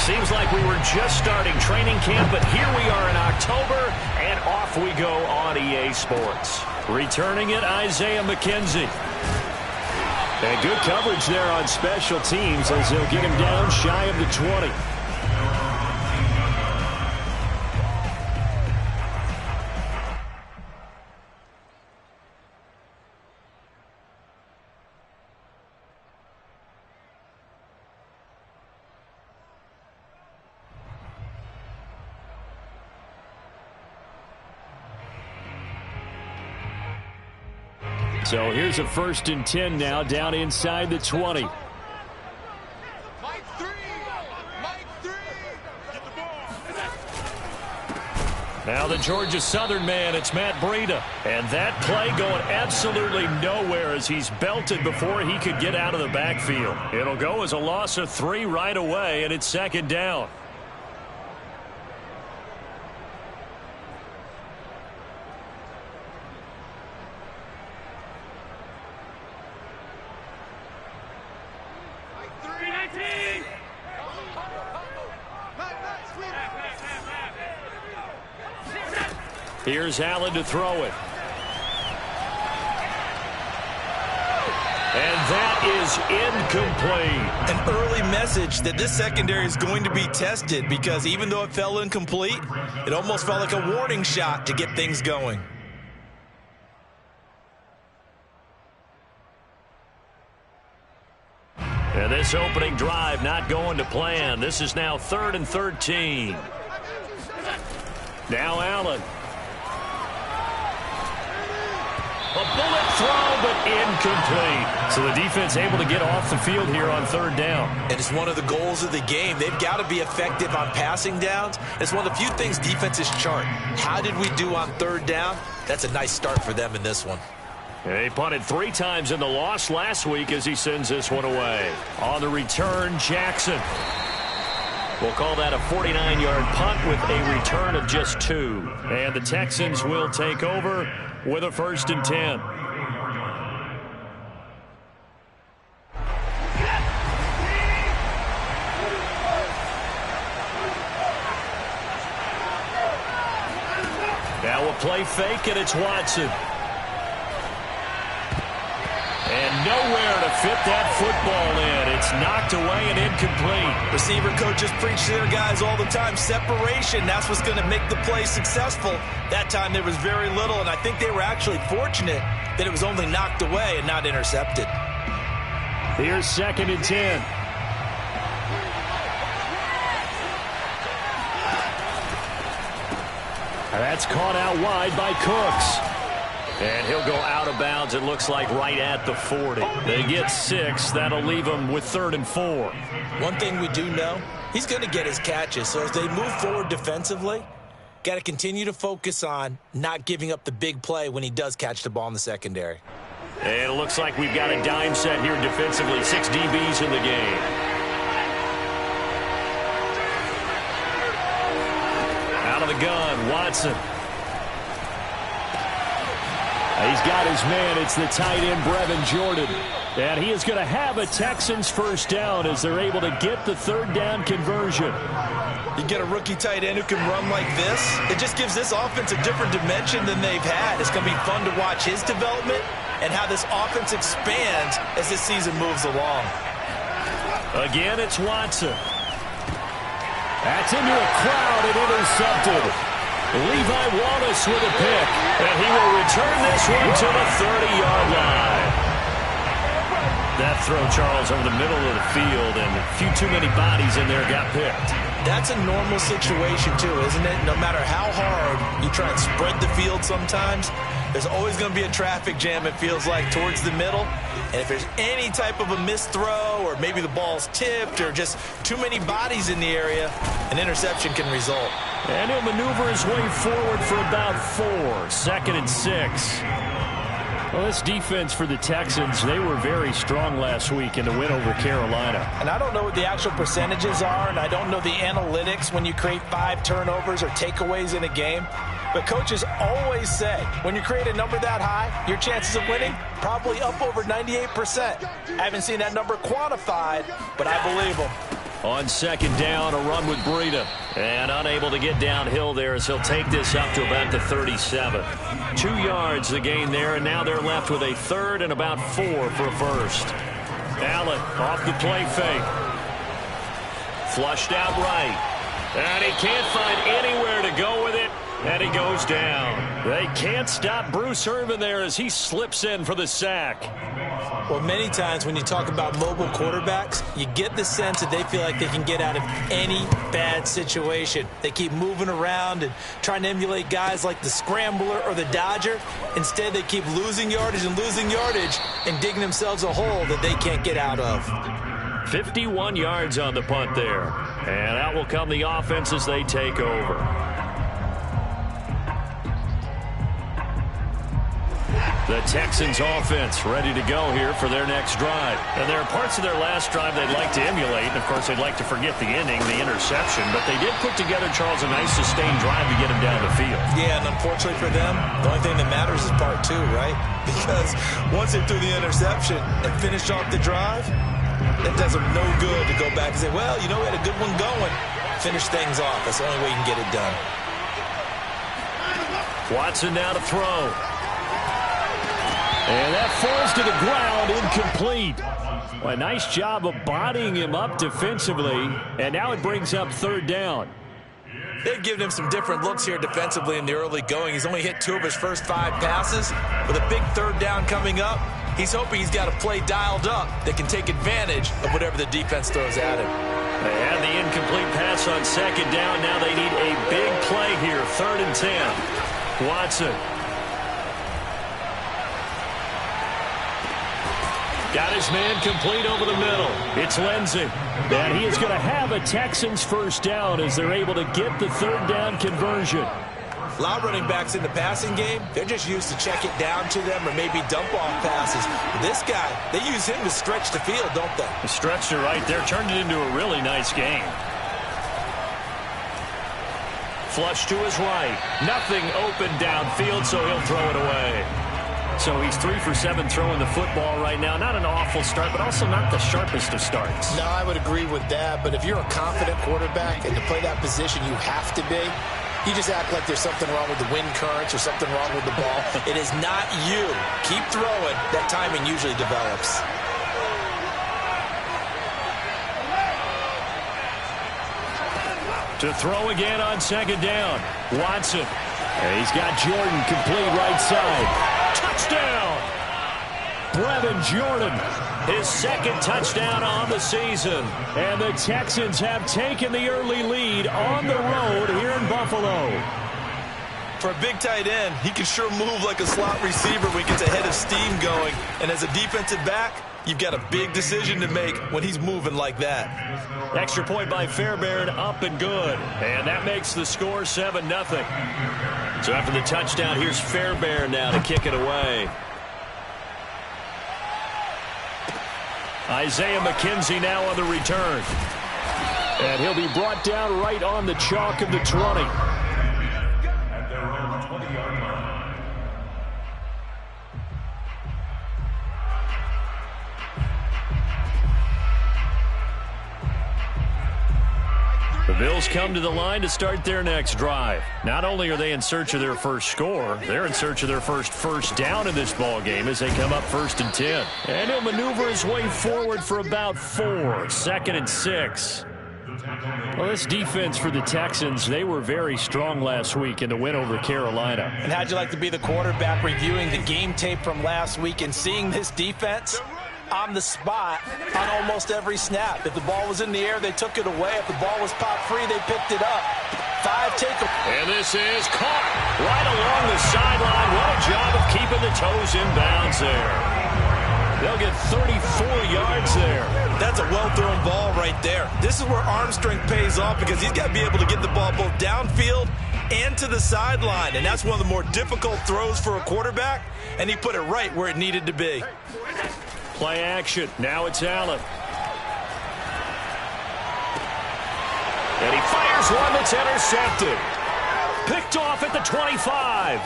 Seems like we were just starting training camp, but here we are in October, and off we go on EA Sports. Returning it, Isaiah McKenzie. And good coverage there on special teams as they'll get him down shy of the 20. So here's a 1st and 10 now, down inside the 20. Now the Georgia Southern man, it's Matt Breida. And that play going absolutely nowhere as he's belted before he could get out of the backfield. It'll go as a loss of 3 right away, and it's 2nd down. Here's Allen to throw it. And that is incomplete. An early message that this secondary is going to be tested because even though it fell incomplete, it almost felt like a warning shot to get things going. And this opening drive not going to plan. This is now 3rd and 13. Now Allen. A bullet throw, but incomplete. So the defense able to get off the field here on 3rd down. And it's one of the goals of the game. They've got to be effective on passing downs. It's one of the few things defenses chart. How did we do on 3rd down? That's a nice start for them in this one. They punted 3 times in the loss last week as he sends this one away. On the return, Jackson. We'll call that a 49-yard punt with a return of just 2. And the Texans will take over with a 1st and 10. Now a play fake, and it's Watson. And nowhere to fit that football in. It's knocked away and incomplete. Receiver coaches preach to their guys all the time. Separation, that's what's going to make the play successful. That time there was very little, and I think they were actually fortunate that it was only knocked away and not intercepted. Here's 2nd and 10. That's caught out wide by Cooks. And he'll go out of bounds, it looks like, right at the 40. They get 6. That'll leave them with 3rd and 4. One thing we do know, he's going to get his catches. So as they move forward defensively, got to continue to focus on not giving up the big play when he does catch the ball in the secondary. And it looks like we've got a dime set here defensively. 6 DBs in the game. Out of the gun, Watson. He's got his man. It's the tight end, Brevin Jordan. And he is going to have a Texans 1st down as they're able to get the 3rd down conversion. You get a rookie tight end who can run like this. It just gives this offense a different dimension than they've had. It's going to be fun to watch his development and how this offense expands as this season moves along. Again, it's Watson. That's into a crowd and intercepted. Levi Wallace with a pick, and he will return this one to the 30-yard line. That throw, Charles, over the middle of the field, and a few too many bodies in there got picked. That's a normal situation, too, isn't it? No matter how hard you try and spread the field sometimes, there's always going to be a traffic jam, it feels like, towards the middle. And if there's any type of a missed throw or maybe the ball's tipped or just too many bodies in the area, an interception can result. And he'll maneuver his way forward for about 4. 2nd and 6. Well, this defense for the Texans, they were very strong last week in the win over Carolina. And I don't know what the actual percentages are, and I don't know the analytics when you create 5 turnovers or takeaways in a game. But coaches always say, when you create a number that high, your chances of winning probably up over 98%. I haven't seen that number quantified, but I believe them. On second down, a run with Breida. And unable to get downhill there as he'll take this up to about the 37. 2 yards the gain there, and now they're left with a third and about 4 for a first. Allen off the play fake. Flushed out right. And he can't find anywhere to go with it. And he goes down. They can't stop Bruce Irvin there as he slips in for the sack. Well, many times when you talk about mobile quarterbacks, you get the sense that they feel like they can get out of any bad situation. They keep moving around and trying to emulate guys like the Scrambler or the Dodger. Instead, they keep losing yardage and digging themselves a hole that they can't get out of. 51 yards on the punt there. And out will come the offense as they take over. The Texans offense ready to go here for their next drive. And there are parts of their last drive they'd like to emulate. And, of course, they'd like to forget the ending, the interception. But they did put together, Charles, a nice sustained drive to get them down the field. Yeah, and unfortunately for them, the only thing that matters is part 2, right? Because once they threw the interception and finished off the drive, it does them no good to go back and say, well, you know, we had a good one going. Finish things off. That's the only way you can get it done. Watson now to throw. And that falls to the ground, incomplete. Well, a nice job of bodying him up defensively, and now it brings up third down. They've given him some different looks here defensively in the early going. He's only hit 2 of his first 5 passes. With a big third down coming up, he's hoping he's got a play dialed up that can take advantage of whatever the defense throws at him. They had the incomplete pass on second down. Now they need a big play here, 3rd and 10. Watson. Got his man complete over the middle. It's Lindsey. And he is going to have a Texans first down as they're able to get the third down conversion. A lot of running backs in the passing game, they're just used to check it down to them or maybe dump off passes. But this guy, they use him to stretch the field, don't they? Stretched it right there, turned it into a really nice game. Flush to his right. Nothing open downfield, so he'll throw it away. So he's 3 for 7 throwing the football right now. Not an awful start, but also not the sharpest of starts. No, I would agree with that. But if you're a confident quarterback and to play that position, you have to be. You just act like there's something wrong with the wind currents or something wrong with the ball. It is not you. Keep throwing. That timing usually develops. To throw again on second down. Watson. And he's got Jordan complete right side. Touchdown! Brevin Jordan, his 2nd touchdown on the season. And the Texans have taken the early lead on the road here in Buffalo. For a big tight end, he can sure move like a slot receiver when he gets a head of steam going. And as a defensive back, you've got a big decision to make when he's moving like that. Extra point by Fairbairn, up and good. And that makes the score 7-0. So after the touchdown, here's Fairbairn now to kick it away. Isaiah McKenzie now on the return. And he'll be brought down right on the chalk of the 20. The Bills come to the line to start their next drive. Not only are they in search of their first score, they're in search of their first down in this ball game as they come up 1st and 10. And he'll maneuver his way forward for about 4, 2nd and 6. Well, this defense for the Texans, they were very strong last week in the win over Carolina. And how'd you like to be the quarterback reviewing the game tape from last week and seeing this defense on the spot on almost every snap? If the ball was in the air, they took it away. If the ball was popped free, they picked it up. 5 takeaways. And this is caught right along the sideline. What a job of keeping the toes in bounds there. They'll get 34 yards there. That's a well-thrown ball right there. This is where arm strength pays off because he's got to be able to get the ball both downfield and to the sideline. And that's one of the more difficult throws for a quarterback. And he put it right where it needed to be. Play action. Now it's Allen. And he fires one that's intercepted. Picked off at the 25.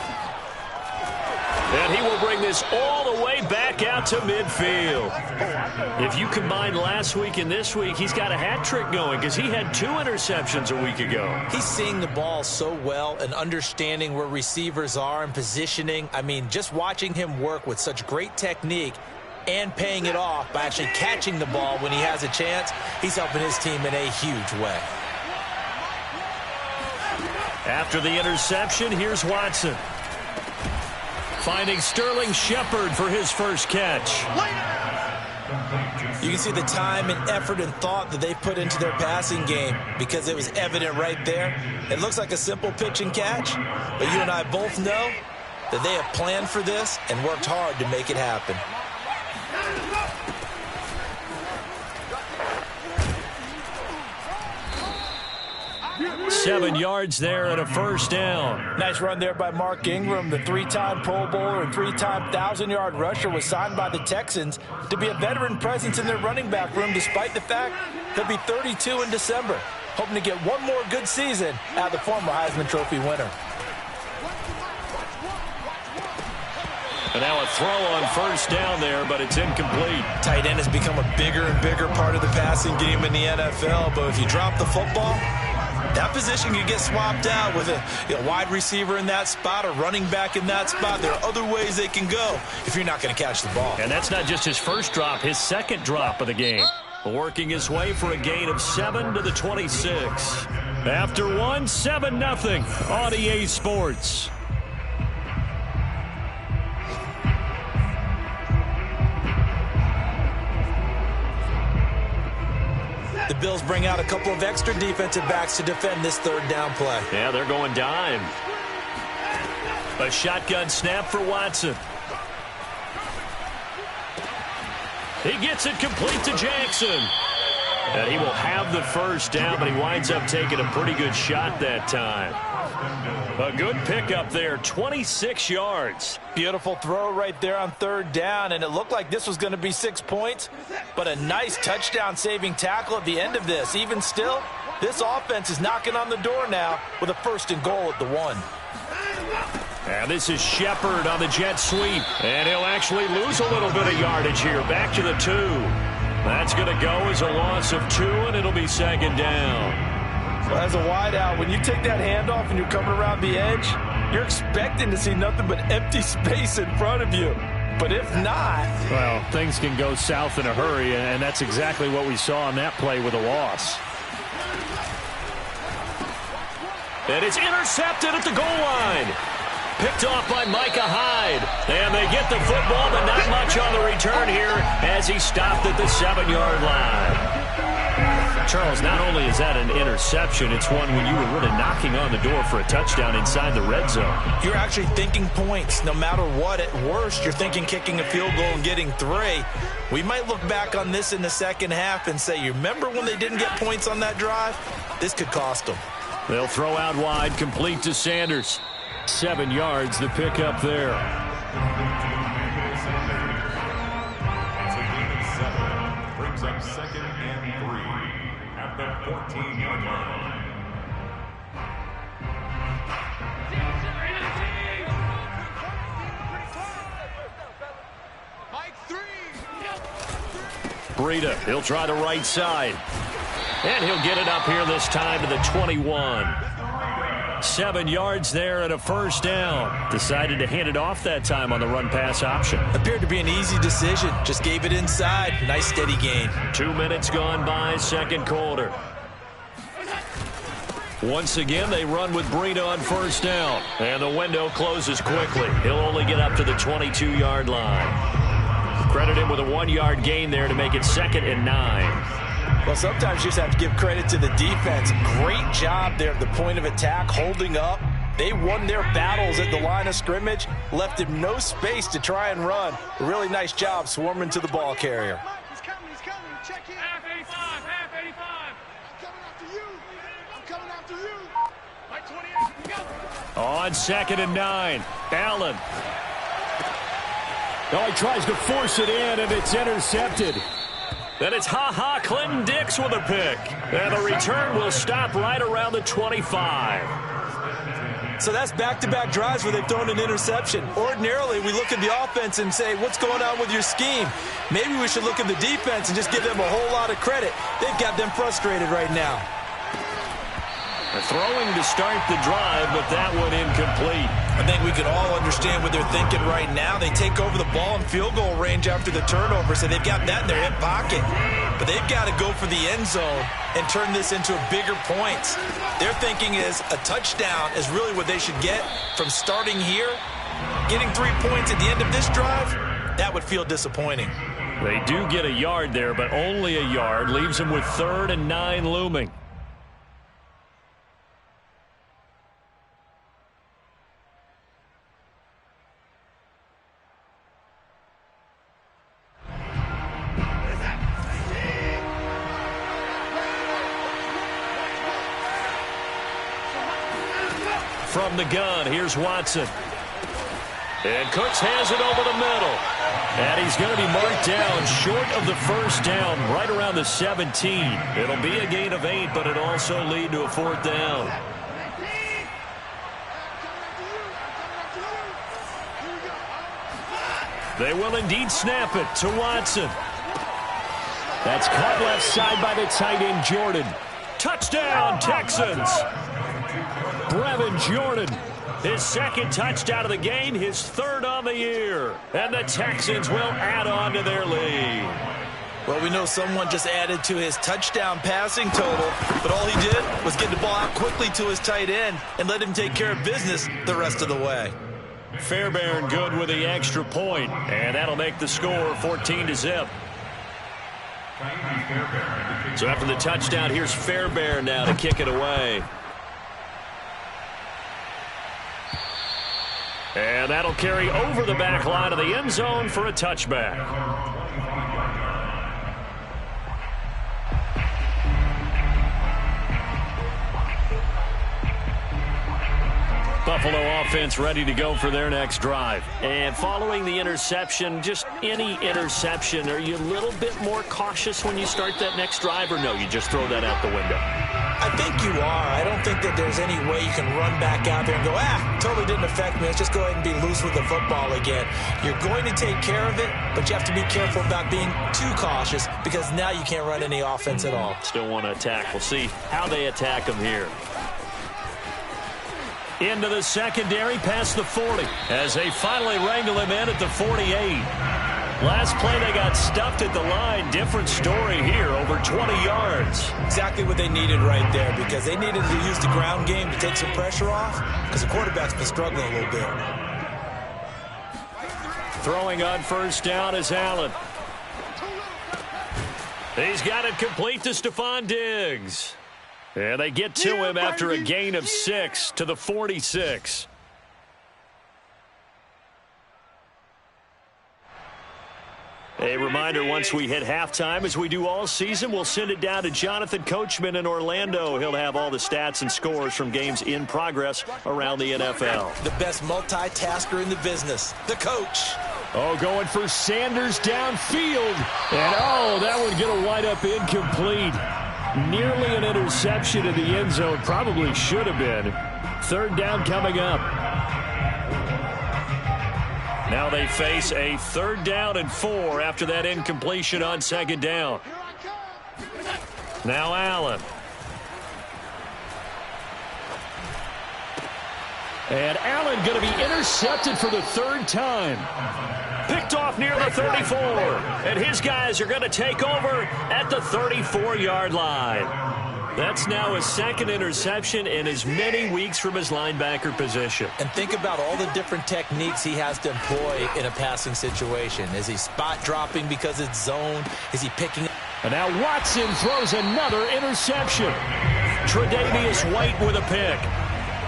And he will bring this all the way back out to midfield. If you combine last week and this week, he's got a hat trick going because he had 2 interceptions a week ago. He's seeing the ball so well and understanding where receivers are and positioning. I mean, just watching him work with such great technique and paying it off by actually catching the ball when he has a chance, he's helping his team in a huge way. After the interception, here's Watson. Finding Sterling Shepard for his first catch. You can see the time and effort and thought that they put into their passing game because it was evident right there. It looks like a simple pitch and catch, but you and I both know that they have planned for this and worked hard to make it happen. 7 yards there and a first down. Nice run there by Mark Ingram. The 3-time Pro Bowler and 3-time 1,000-yard rusher was signed by the Texans to be a veteran presence in their running back room despite the fact he'll be 32 in December. Hoping to get one more good season out of the former Heisman Trophy winner. And now a throw on first down there, but it's incomplete. Tight end has become a bigger and bigger part of the passing game in the NFL, but if you drop the football, that position can get swapped out with a wide receiver in that spot, a running back in that spot. There are other ways they can go if you're not going to catch the ball. And that's not just his first drop, his second drop of the game. Working his way for a gain of 7 to the 26. After one, 7-0 on EA Sports. The Bills bring out a couple of extra defensive backs to defend this third down play. Yeah, they're going dime. A shotgun snap for Watson. He gets it complete to Jackson. And he will have the first down, but he winds up taking a pretty good shot that time. A good pickup there, 26 yards. Beautiful throw right there on third down, and it looked like this was going to be 6 points, but a nice touchdown-saving tackle at the end of this. Even still, this offense is knocking on the door now with a 1st and goal at the 1. And this is Shepard on the jet sweep, and he'll actually lose a little bit of yardage here, back to the 2. That's going to go as a loss of 2, and it'll be 2nd down. Well, as a wideout, when you take that handoff and you're coming around the edge, you're expecting to see nothing but empty space in front of you. But if not... well, things can go south in a hurry, and that's exactly what we saw on that play with a loss. And it's intercepted at the goal line. Picked off by Micah Hyde. And they get the football, but not much on the return here as he stopped at the 7-yard line. Charles, not only is that an interception, it's one when you were really knocking on the door for a touchdown inside the red zone. You're actually thinking points no matter what. At worst, you're thinking kicking a field goal and getting 3. We might look back on this in the second half and say, you remember when they didn't get points on that drive? This could cost them. They'll throw out wide, complete to Sanders. 7 yards, the pickup there. Brings up 2nd and 3 at the 14-yard line. Breida, he'll try the right side. And he'll get it up here this time to the 21. 7 yards there and a first down. Decided to hand it off that time on the run-pass option. Appeared to be an easy decision. Just gave it inside. Nice steady gain. 2 minutes gone by, second quarter. Once again, they run with Breida on first down. And the window closes quickly. He'll only get up to the 22-yard line. Credit him with a 1-yard gain there to make it 2nd and 9. Well, sometimes you just have to give credit to the defense. Great job there at the point of attack, holding up. They won their battles at the line of scrimmage, left him no space to try and run. A really nice job swarming to the ball carrier. He's coming, check in. Half 85, half 85. I'm coming after you. I'm coming after you. Like 28, go. On 2nd and 9, Allen. Oh, he tries to force it in, and it's intercepted. Then it's Clinton Dix with a pick. And the return will stop right around the 25. So that's back-to-back drives where they've thrown an interception. Ordinarily, we look at the offense and say, what's going on with your scheme? Maybe we should look at the defense and just give them a whole lot of credit. They've got them frustrated right now. Throwing to start the drive, but that one incomplete. I think we can all understand what they're thinking right now. They take over the ball in field goal range after the turnover, so they've got that in their hip pocket. But they've got to go for the end zone and turn this into bigger points. Their thinking is a touchdown is really what they should get from starting here. Getting 3 points at the end of this drive, that would feel disappointing. They do get a yard there, but only a yard. Leaves them with 3rd and 9 looming. From the gun, here's Watson. And Cooks has it over the middle. And he's going to be marked down short of the first down, right around the 17. It'll be a gain of 8, but it'll also lead to a 4th down. They will indeed snap it to Watson. That's caught left side by the tight end, Jordan. Touchdown, Texans. Brevin Jordan, his 2nd touchdown of the game, his 3rd on the year. And the Texans will add on to their lead. Well, we know someone just added to his touchdown passing total, but all he did was get the ball out quickly to his tight end and let him take care of business the rest of the way. Fairbairn good with the extra point, and that'll make the score 14-0. So after the touchdown, here's Fairbairn now to kick it away. And that'll carry over the back line of the end zone for a touchback. Buffalo offense ready to go for their next drive. And following the interception, just any interception, are you a little bit more cautious when you start that next drive, or no, you just throw that out the window? I think you are. I don't think that there's any way you can run back out there and go, totally didn't affect me. Let's just go ahead and be loose with the football again. You're going to take care of it, but you have to be careful about being too cautious because now you can't run any offense at all. Still want to attack. We'll see how they attack them here. Into the secondary past the 40 as they finally wrangle him in at the 48. Last play they got stuffed at the line. Different story here, over 20 yards. Exactly what they needed right there because they needed to use the ground game to take some pressure off because the quarterback's been struggling a little bit. Throwing on first down is Allen. He's got it complete to Stephon Diggs. And they get to him after a gain of 6 to the 46. A reminder, once we hit halftime, as we do all season, we'll send it down to Jonathan Coachman in Orlando. He'll have all the stats and scores from games in progress around the NFL. The best multitasker in the business, the coach. Oh, going for Sanders downfield. And, that would get a wind up incomplete. Nearly an interception in the end zone. Probably should have been. 3rd down coming up. Now they face a 3rd down and 4 after that incompletion on 2nd down. Now Allen. And Allen going to be intercepted for the 3rd time. Picked off near the 34. And his guys are going to take over at the 34-yard line. That's now his 2nd interception in as many weeks from his linebacker position. And think about all the different techniques he has to employ in a passing situation. Is he spot dropping because it's zone? Is he picking? And now Watson throws another interception. Tre'Davious White with a pick.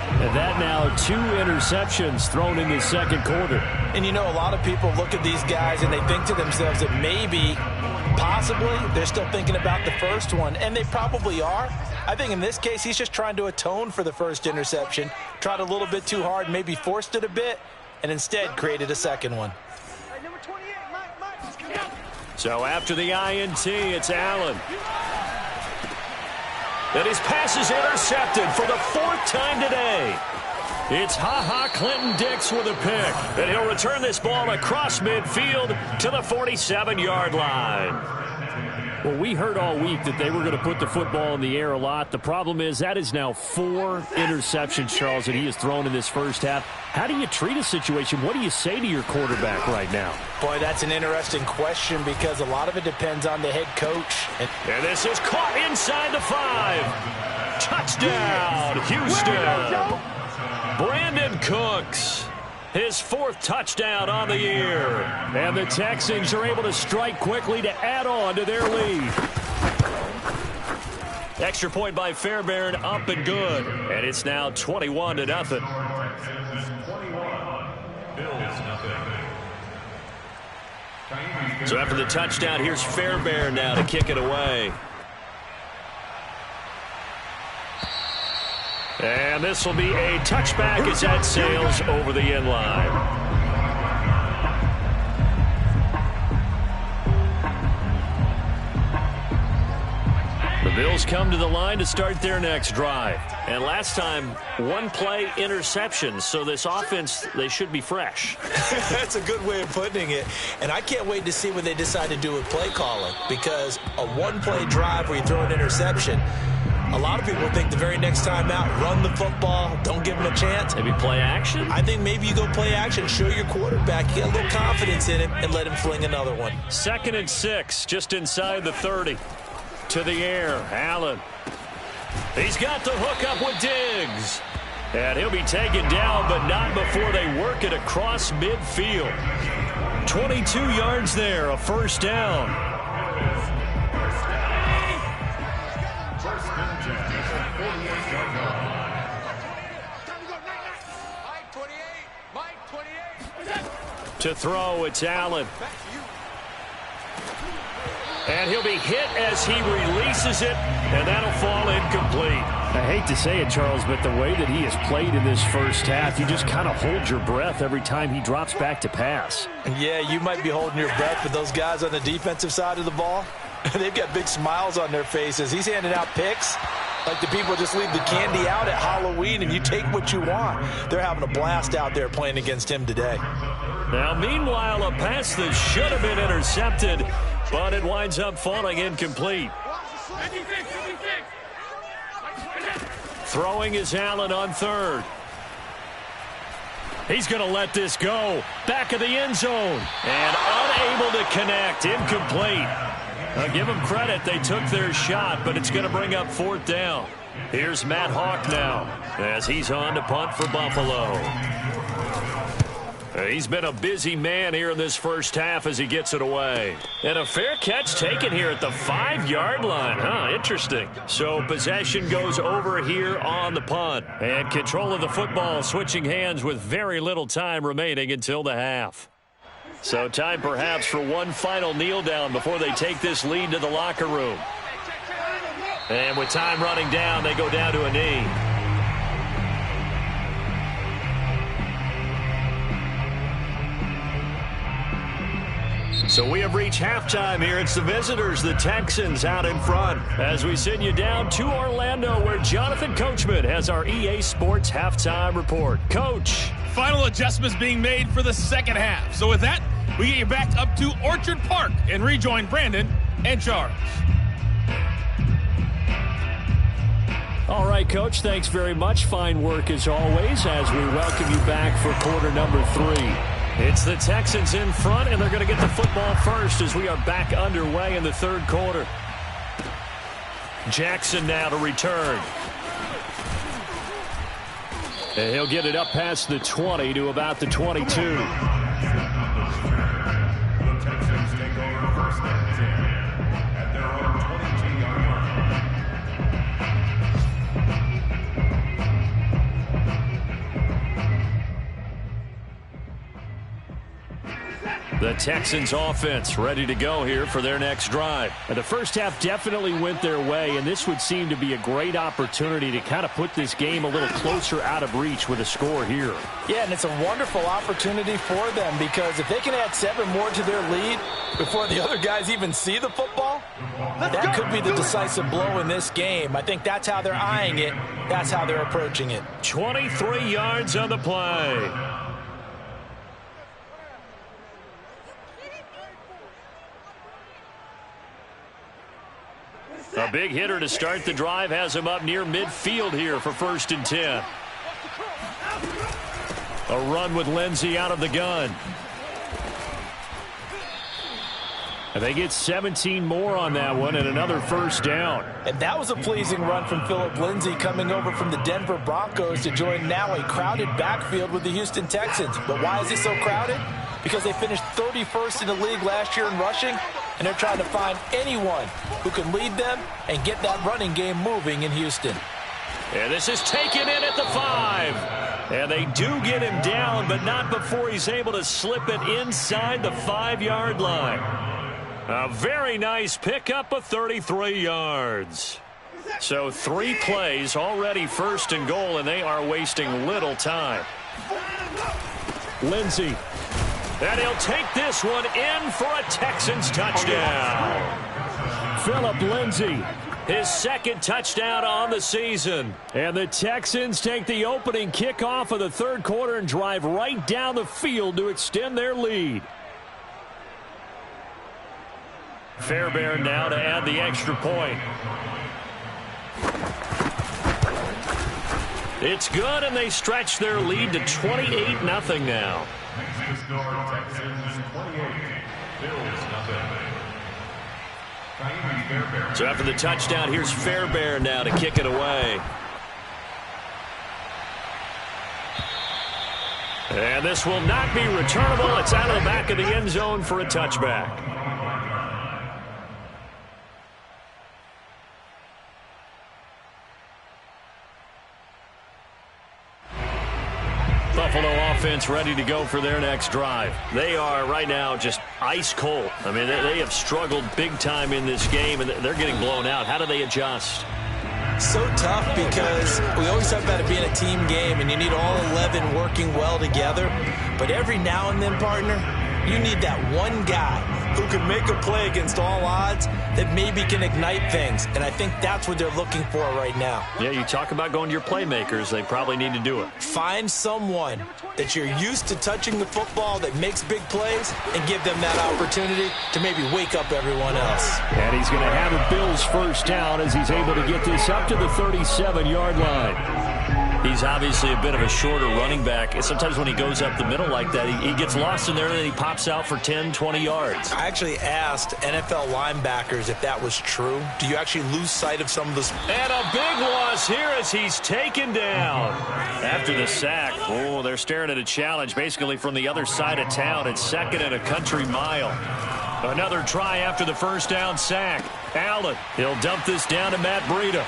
And that now 2 interceptions thrown in the 2nd quarter. And you know, a lot of people look at these guys and they think to themselves that maybe, possibly, they're still thinking about the first one. And they probably are. I think in this case, he's just trying to atone for the first interception. Tried a little bit too hard, maybe forced it a bit, and instead created a 2nd one. So after the INT, it's Allen. And his pass is intercepted for the 4th time today. It's Ha-Ha Clinton-Dix with a pick. And he'll return this ball across midfield to the 47-yard line. Well, we heard all week that they were going to put the football in the air a lot. The problem is that is now 4 interceptions, Charles, that he has thrown in this first half. How do you treat a situation? What do you say to your quarterback right now? Boy, that's an interesting question because a lot of it depends on the head coach. And this is caught inside the 5. Touchdown, Houston. Brandon Cooks. His 4th touchdown on the year. And the Texans are able to strike quickly to add on to their lead. Extra point by Fairbairn, up and good. And it's now 21-0. So after the touchdown, here's Fairbairn now to kick it away. And this will be a touchback as that sails over the end line. The Bills come to the line to start their next drive. And last time, 1-play interception. So this offense, they should be fresh. That's a good way of putting it. And I can't wait to see what they decide to do with play calling. Because a 1-play drive where you throw an interception, a lot of people think the very next time out, run the football, don't give him a chance. Maybe play action? I think maybe you go play action, show your quarterback, get a little confidence in him, and let him fling another one. 2nd and 6, just inside the 30. To the air, Allen. He's got the hook up with Diggs. And he'll be taken down, but not before they work it across midfield. 22 yards there, a first down. To throw, it's Allen. And he'll be hit as he releases it, and that'll fall incomplete. I hate to say it, Charles, but the way that he has played in this first half, you just kind of hold your breath every time he drops back to pass. Yeah, you might be holding your breath, but those guys on the defensive side of the ball, they've got big smiles on their faces. He's handing out picks like the people just leave the candy out at Halloween and you take what you want. They're having a blast out there playing against him today. Now, meanwhile, a pass that should have been intercepted, but it winds up falling incomplete. Throwing is Allen on 3rd. He's going to let this go. Back of the end zone. And unable to connect. Incomplete. I'll give them credit. They took their shot, but it's going to bring up 4th down. Here's Matt Hawk now as he's on to punt for Buffalo. He's been a busy man here in this first half as he gets it away. And a fair catch taken here at the 5-yard line. Interesting. So possession goes over here on the punt. And control of the football switching hands with very little time remaining until the half. So time perhaps for one final kneel down before they take this lead to the locker room. And with time running down, they go down to a knee. So we have reached halftime here. It's the visitors, the Texans, out in front. As we send you down to Orlando, where Jonathan Coachman has our EA Sports halftime report. Coach. Final adjustments being made for the second half. So with that, we get you back up to Orchard Park and rejoin Brandon and Charles. All right, Coach, thanks very much. Fine work as always as we welcome you back for quarter number 3. It's the Texans in front, and they're going to get the football first as we are back underway in the third quarter. Jackson now to return. And he'll get it up past the 20 to about the 22. The Texans take over first and 10 at their own 22-yard line. The Texans offense ready to go here for their next drive. The first half definitely went their way, and this would seem to be a great opportunity to kind of put this game a little closer out of reach with a score here. Yeah, and it's a wonderful opportunity for them, because if they can add 7 more to their lead before the other guys even see the football, that could be the decisive blow in this game. I think that's how they're eyeing it. That's how they're approaching it. 23 yards on the play. A big hitter to start the drive has him up near midfield here for 1st and 10. A run with Lindsey out of the gun. And they get 17 more on that one and another 1st down. And that was a pleasing run from Phillip Lindsay, coming over from the Denver Broncos to join now a crowded backfield with the Houston Texans. But why is it so crowded? Because they finished 31st in the league last year in rushing, and they're trying to find anyone who can lead them and get that running game moving in Houston. And this is taken in at the 5. And they do get him down, but not before he's able to slip it inside the 5-yard line. A very nice pickup of 33 yards. So 3 plays already 1st and goal, and they are wasting little time. Lindsey. And he'll take this one in for a Texans touchdown. Phillip Lindsay, his 2nd touchdown on the season. And the Texans take the opening kickoff of the 3rd quarter and drive right down the field to extend their lead. Fairbairn now to add the extra point. It's good, and they stretch their lead to 28-0 now. So after the touchdown, here's Fairbairn now to kick it away. And this will not be returnable. It's out of the back of the end zone for a touchback. Buffalo offense ready to go for their next drive. They are right now just ice cold. I mean, they have struggled big time in this game, and they're getting blown out. How do they adjust? So tough, because we always talk about it being a team game, and you need all 11 working well together. But every now and then, partner, you need that one guy who can make a play against all odds that maybe can ignite things. And I think that's what they're looking for right now. Yeah, you talk about going to your playmakers. They probably need to do it. Find someone that you're used to touching the football that makes big plays and give them that opportunity to maybe wake up everyone else. And he's going to have a Bills 1st down as he's able to get this up to the 37-yard line. He's obviously a bit of a shorter running back. And sometimes when he goes up the middle like that, he gets lost in there, and then he pops out for 10, 20 yards. I actually asked NFL linebackers if that was true. Do you actually lose sight of some of this? And a big loss here as he's taken down. After the sack, they're staring at a challenge basically from the other side of town. It's 2nd and a country mile. Another try after the 1st down sack. Allen, he'll dump this down to Matt Breida.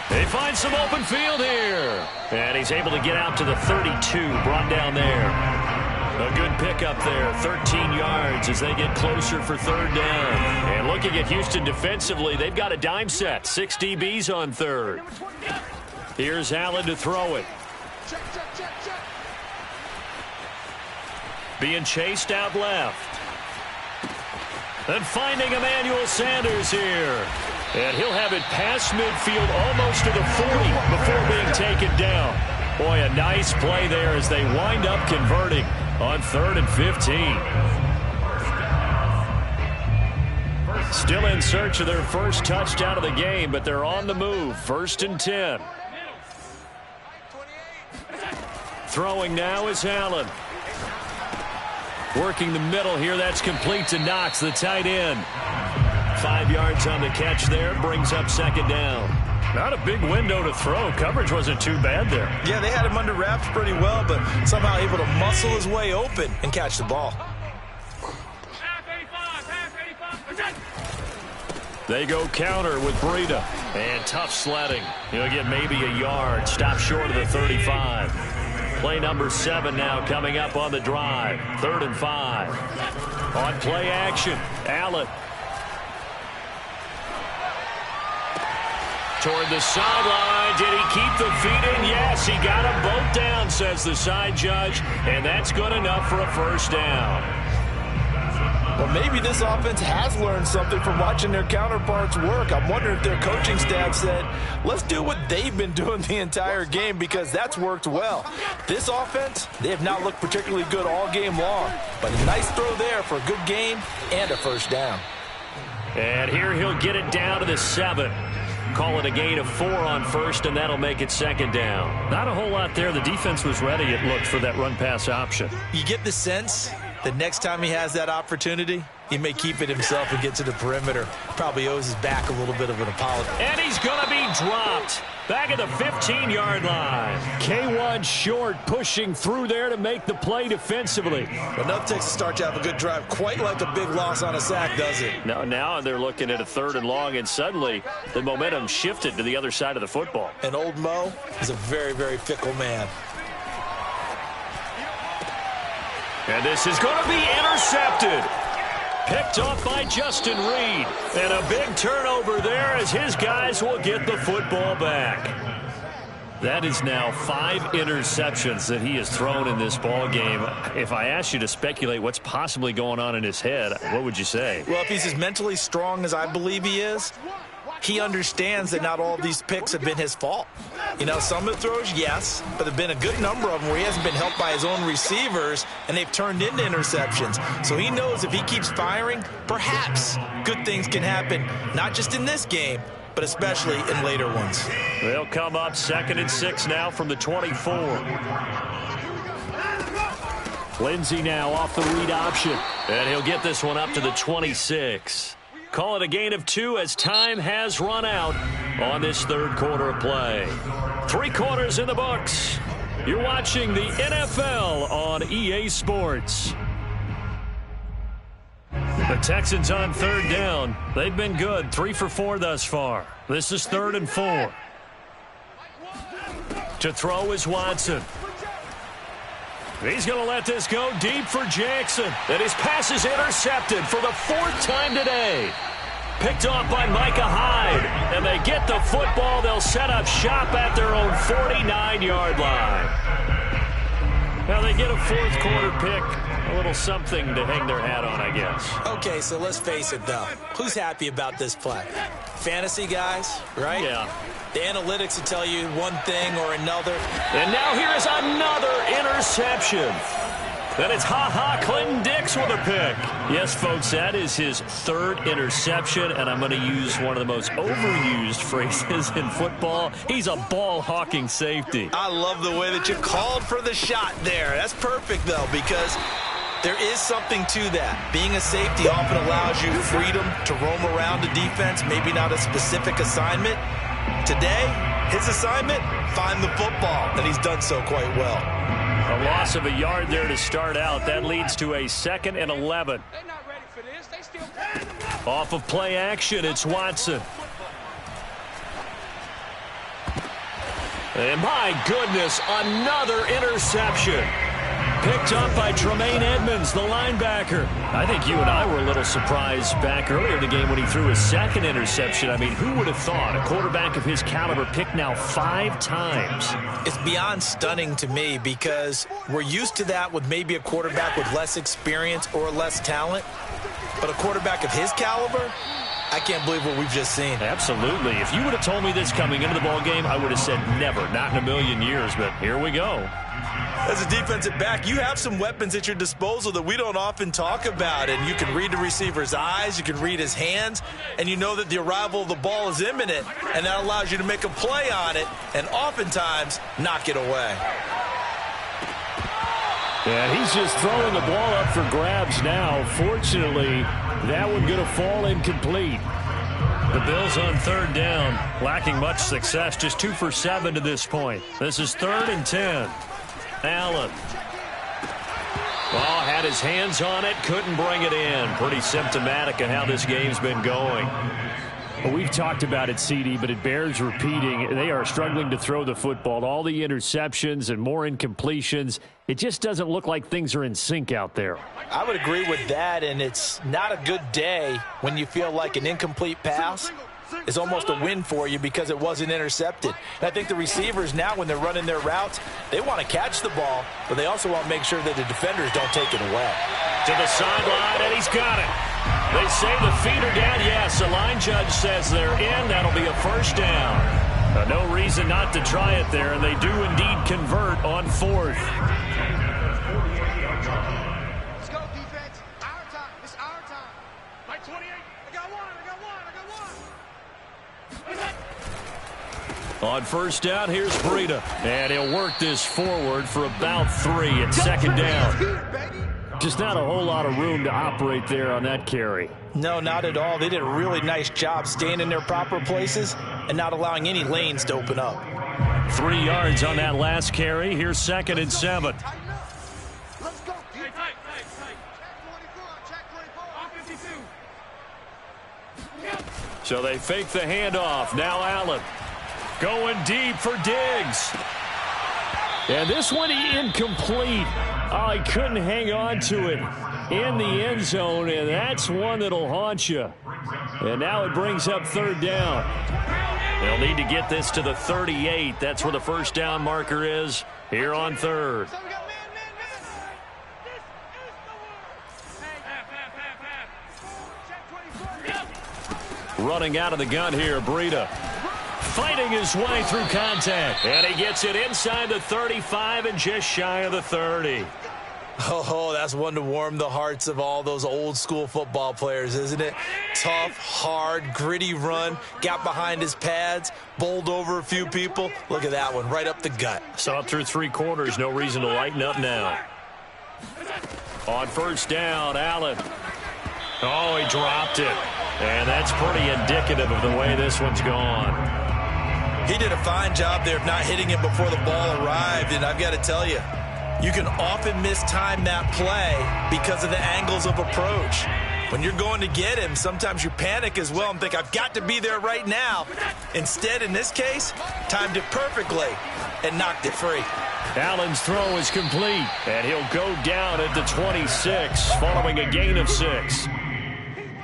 They find some open field here. And he's able to get out to the 32, brought down there. A good pickup there, 13 yards as they get closer for 3rd down. And looking at Houston defensively, they've got a dime set, 6 DBs on 3rd. Here's Allen to throw it. Being chased out left. And finding Emmanuel Sanders here. And he'll have it past midfield almost to the 40 before being taken down. Boy, a nice play there as they wind up converting on 3rd and 15. Still in search of their 1st touchdown of the game, but they're on the move. 1st and 10. Throwing now is Allen. Working the middle here. That's complete to Knox, the tight end. 5 yards on the catch there. Brings up 2nd down. Not a big window to throw. Coverage wasn't too bad there. Yeah, they had him under wraps pretty well, but somehow able to muscle his way open and catch the ball. They go counter with Breida. And tough sledding. He'll get maybe a yard. Stop short of the 35. Play number 7 now coming up on the drive. 3rd and 5. On play action, Allen. Toward the sideline. Did he keep the feet in? Yes, he got them both down, says the side judge. And that's good enough for a first down. Well, maybe this offense has learned something from watching their counterparts work. I'm wondering if their coaching staff said, let's do what they've been doing the entire game, because that's worked well. This offense, they have not looked particularly good all game long. But a nice throw there for a good game and a first down. And here he'll get it down to the 7. Call it a gain of 4 on first, and that'll make it second down. Not a whole lot there. The defense was ready, it looked, for that run-pass option. You get the sense that next time he has that opportunity, he may keep it himself and get to the perimeter. Probably owes his back a little bit of an apology. And he's going to be dropped back at the 15-yard line. K1 short, pushing through there to make the play defensively. Enough takes to start to have a good drive. Quite like a big loss on a sack, does it? Now they're looking at a 3rd and long, and suddenly the momentum shifted to the other side of the football. And old Mo is a very, very fickle man. And this is going to be intercepted. Picked off by Justin Reed. And a big turnover there as his guys will get the football back. That is now 5 interceptions that he has thrown in this ball game. If I asked you to speculate what's possibly going on in his head, what would you say? Well, if he's as mentally strong as I believe he is, he understands that not all of these picks have been his fault. You know, some of the throws, yes, but there have been a good number of them where he hasn't been helped by his own receivers, and they've turned into interceptions. So he knows if he keeps firing, perhaps good things can happen, not just in this game, but especially in later ones. They'll come up 2nd and 6 now from the 24. Lindsey now off the read option, and he'll get this one up to the 26. Call it a gain of 2 as time has run out on this 3rd quarter of play. 3 quarters in the books. You're watching the NFL on EA Sports. The Texans on 3rd down. They've been good, 3 for 4 thus far. This is 3rd and 4. To throw is Watson. He's going to let this go deep for Jackson. And his pass is intercepted for the 4th time today. Picked off by Micah Hyde. And they get the football. They'll set up shop at their own 49-yard line. Now they get a 4th quarter pick. A little something to hang their hat on, I guess. Okay, so let's face it, though. Who's happy about this play? Fantasy guys, right? Yeah. The analytics will tell you one thing or another. And now here is another interception. Then it's Clinton Dix with a pick. Yes, folks, that is his 3rd interception, and I'm going to use one of the most overused phrases in football. He's a ball-hawking safety. I love the way that you called for the shot there. That's perfect, though, because there is something to that. Being a safety often allows you freedom to roam around the defense, maybe not a specific assignment. Today, his assignment, find the football, and he's done so quite well. A loss of a yard there to start out. That leads to a 2nd and 11. They're not ready for this. They still Off of play action, it's Watson. And my goodness, another interception. Picked up by Tremaine Edmonds, the linebacker. I think you and I were a little surprised back earlier in the game when he threw his 2nd interception. I mean, who would have thought a quarterback of his caliber picked now 5 times? It's beyond stunning to me because we're used to that with maybe a quarterback with less experience or less talent. But a quarterback of his caliber, I can't believe what we've just seen. Absolutely. If you would have told me this coming into the ballgame, I would have said never, not in a million years. But here we go. As a defensive back, you have some weapons at your disposal that we don't often talk about. And you can read the receiver's eyes, you can read his hands, and you know that the arrival of the ball is imminent. And that allows you to make a play on it and oftentimes knock it away. And he's just throwing the ball up for grabs now. Fortunately, that one going to fall incomplete. The Bills on 3rd down, lacking much success, just 2 for 7 to this point. This is 3rd and 10. Allen. Well, had his hands on it, couldn't bring it in. Pretty symptomatic of how this game's been going. Well, we've talked about it, CD, but it bears repeating. They are struggling to throw the football. All the interceptions and more incompletions. It just doesn't look like things are in sync out there. I would agree with that, and it's not a good day when you feel like an incomplete pass is almost a win for you because it wasn't intercepted. And I think the receivers now, when they're running their routes, they want to catch the ball, but they also want to make sure that the defenders don't take it away. To the sideline, and he's got it. They say the feet are down. Yes, the line judge says they're in. That'll be a first down. No reason not to try it there, and they do indeed convert on fourth. Let's go, defense. Our time. It's our time. Mike 28. I got one. On first down, here's Breida. And he'll work this forward for about 3 at second down. Just not a whole lot of room to operate there on that carry. No, not at all. They did a really nice job staying in their proper places and not allowing any lanes to open up. 3 yards on that last carry. Here's 2nd and 7. Let's go. Tight. Check 24. So they fake the handoff. Now Allen going deep for Diggs. And this one incomplete. Oh, he couldn't hang on to it in the end zone, and that's one that'll haunt you. And now it brings up 3rd down. They'll need to get this to the 38. That's where the first down marker is here on 3rd. So we got man. This is the word. Check 24. Running out of the gun here, Breida. Fighting his way through contact. And he gets it inside the 35 and just shy of the 30. Oh, that's one to warm the hearts of all those old school football players, isn't it? Tough, hard, gritty run. Got behind his pads, bowled over a few people. Look at that one, right up the gut. Saw it through 3 quarters. No reason to lighten up now. On first down, Allen. Oh, he dropped it. And that's pretty indicative of the way this one's gone. He did a fine job there of not hitting it before the ball arrived, and I've got to tell you, you can often mistime that play because of the angles of approach. When you're going to get him, sometimes you panic as well and think, I've got to be there right now. Instead, in this case, timed it perfectly and knocked it free. Allen's throw is complete, and he'll go down at the 26 following a gain of 6.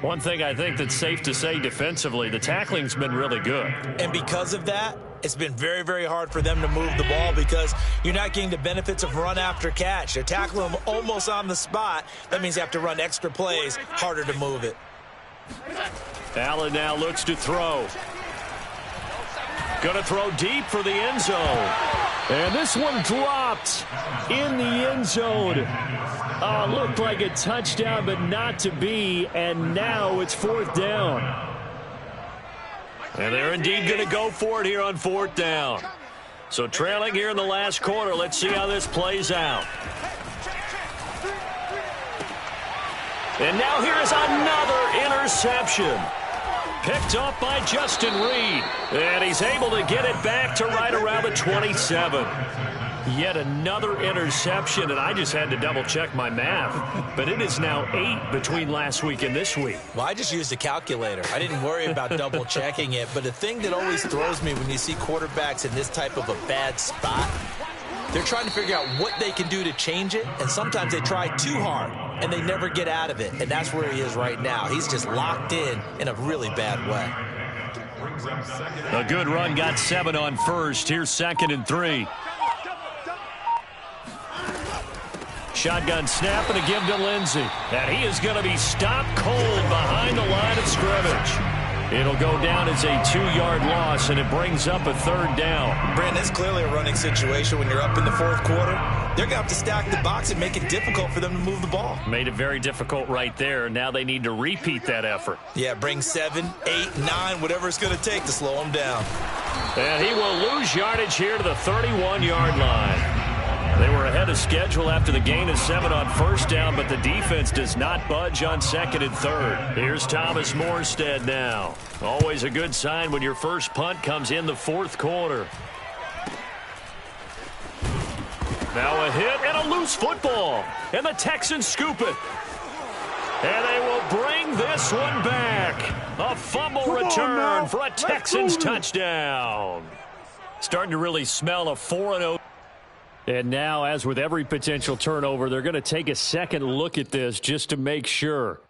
One thing I think that's safe to say defensively, the tackling's been really good. And because of that, it's been very, very hard for them to move the ball because you're not getting the benefits of run after catch. They're tackling them almost on the spot. That means they have to run extra plays, harder to move it. Allen now looks to throw. Going to throw deep for the end zone. And this one dropped in the end zone. Oh, looked like a touchdown, but not to be. And now it's 4th down. And they're indeed going to go for it here on 4th down. So trailing here in the last quarter. Let's see how this plays out. And now here's another interception. Picked up by Justin Reed. And he's able to get it back to right around the 27. Yet another interception, and I just had to double-check my math. But it is now 8 between last week and this week. Well, I just used a calculator. I didn't worry about double-checking it. But the thing that always throws me when you see quarterbacks in this type of a bad spot, they're trying to figure out what they can do to change it, and sometimes they try too hard, and they never get out of it. And that's where he is right now. He's just locked in a really bad way. A good run got 7 on first. Here's 2nd and 3. Shotgun snap and a give to Lindsey. And he is going to be stopped cold behind the line of scrimmage. It'll go down as a 2-yard loss, and it brings up a 3rd down. Brandon, it's clearly a running situation when you're up in the 4th quarter. They're going to have to stack the box and make it difficult for them to move the ball. Made it very difficult right there. Now they need to repeat that effort. Yeah, bring 7, 8, 9, whatever it's going to take to slow them down. And he will lose yardage here to the 31-yard line. They were ahead of schedule after the gain of 7 on first down, but the defense does not budge on 2nd and 3rd. Here's Thomas Morstead now. Always a good sign when your first punt comes in the 4th quarter. Now a hit and a loose football. And the Texans scoop it. And they will bring this this one back. A fumble return for a Texans touchdown. Starting to really smell a 4-0. And now, as with every potential turnover, they're going to take a second look at this just to make sure.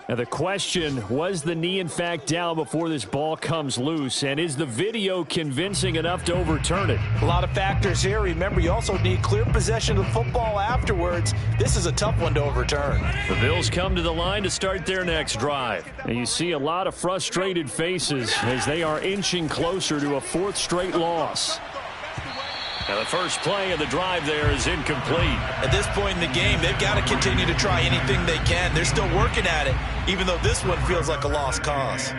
Now the question, was the knee in fact down before this ball comes loose? And is the video convincing enough to overturn it? A lot of factors here. Remember, you also need clear possession of the football afterwards. This is a tough one to overturn. The Bills come to the line to start their next drive. And you see a lot of frustrated faces as they are inching closer to a fourth straight loss. Now the first play of the drive there is incomplete. At this point in the game, they've got to continue to try anything they can. They're still working at it, even though this one feels like a lost cause.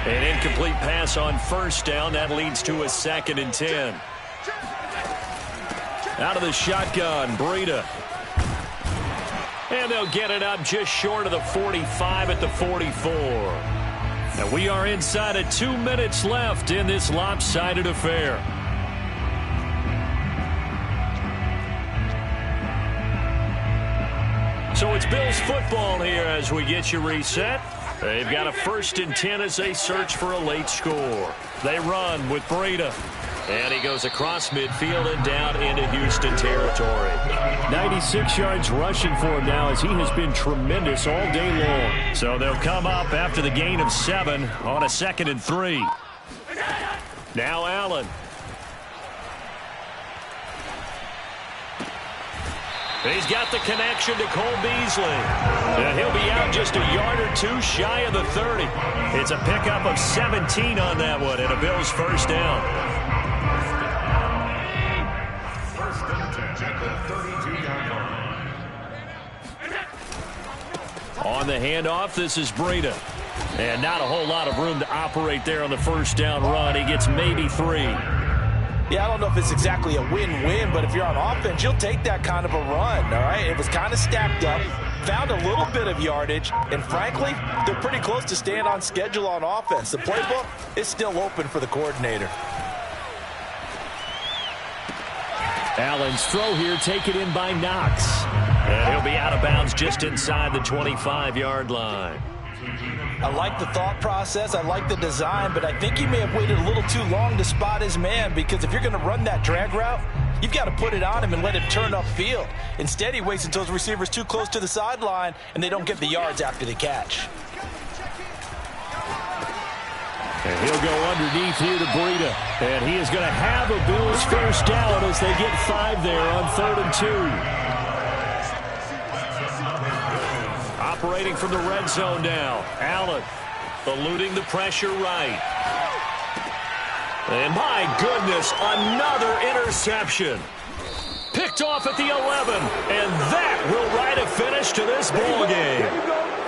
An incomplete pass on first down. That leads to a 2nd and 10. Out of the shotgun, Breida. And they'll get it up just short of the 45 at the 44. And we are inside of 2 minutes left in this lopsided affair. So it's Bills football here as we get you reset. They've got a 1st and 10 as they search for a late score. They run with Breida. And he goes across midfield and down into Houston territory. 96 yards rushing for him now as he has been tremendous all day long. So they'll come up after the gain of 7 on a 2nd and 3. Now Allen. He's got the connection to Cole Beasley. And he'll be out just a yard or two shy of the 30. It's a pickup of 17 on that one and a Bills first down. On the handoff, this is Breida. And not a whole lot of room to operate there on the first down run. He gets maybe 3. Yeah, I don't know if it's exactly a win-win, but if you're on offense, you'll take that kind of a run, all right? It was kind of stacked up, found a little bit of yardage, and frankly, they're pretty close to staying on schedule on offense. The playbook is still open for the coordinator. Allen's throw here taken in by Knox. And he'll be out of bounds just inside the 25-yard line. I like the thought process. I like the design, but I think he may have waited a little too long to spot his man because if you're going to run that drag route, you've got to put it on him and let him turn upfield. Instead, he waits until his receiver's too close to the sideline and they don't get the yards after the catch. And he'll go underneath here to Breida. And he is going to have a Bills first down as they get 5 there on 3rd and 2. Operating from the red zone now. Allen eluding the pressure right. And my goodness, another interception. Picked off at the 11. And that will write a finish to this ball game.